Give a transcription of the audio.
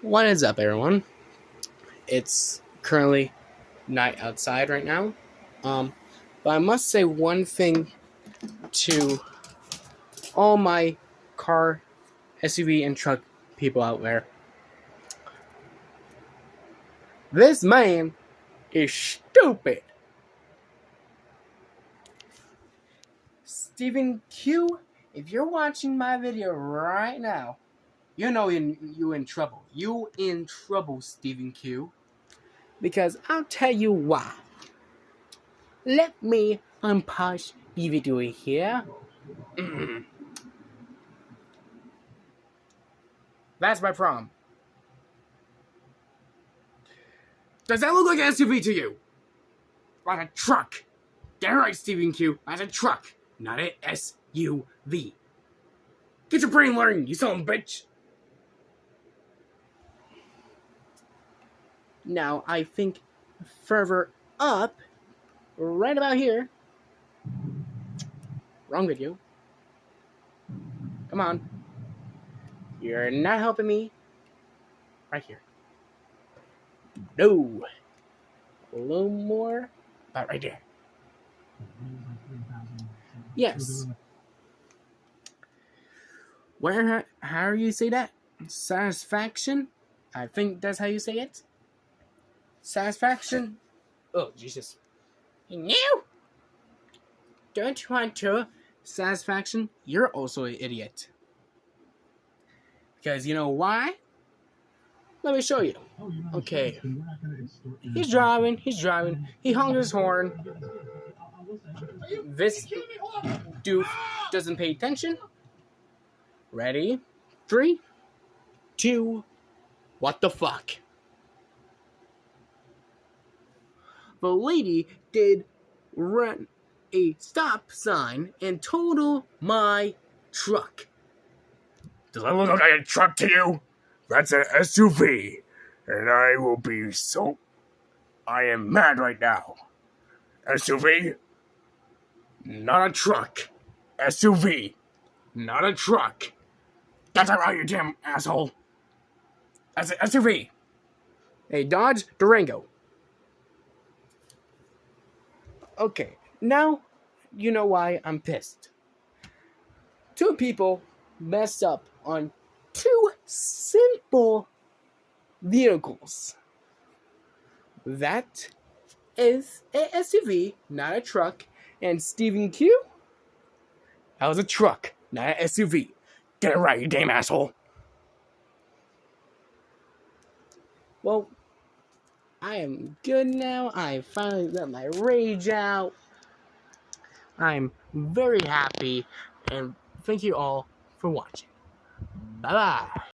What is up, everyone? It's currently night outside right now. But I must say one thing to all my car, SUV, and truck people out there. This man is stupid. Stephen Q, if you're watching my video right now, you know you in trouble. You in trouble, Stephen Q. Because I'll tell you why. Let me unpause the video here. That's my problem. Does that look like an SUV to you? Like a truck. Get it right, Stephen Q. That's a truck, not an SUV. Get your brain learning, you son of a bitch. Now, I think further up, right about here. Wrong video. Come on. You're not helping me. Right here. No. A little more. About right there. Yes. How do you say that? Satisfaction? I think that's how you say it. Satisfaction? Oh, Jesus. No! Don't you want to? Satisfaction? You're also an idiot. Because you know why? Let me show you. Okay. He's driving. He honks his horn. This dude doesn't pay attention. Ready? 3, 2, what the fuck? The lady did run a stop sign and totaled my truck. Does that look like a truck to you? That's an SUV. And I will be so... I am mad right now. SUV? Not a truck. SUV. Not a truck. That's right, you damn asshole. That's an SUV. A Dodge Durango. Okay, now you know why I'm pissed. 2 people messed up on 2 simple vehicles. That is a SUV, not a truck. And Stephen Q, that was a truck, not an SUV. Get it right, you damn asshole. Well, I am good now. I finally let my rage out. I'm very happy, and thank you all for watching. Bye-bye.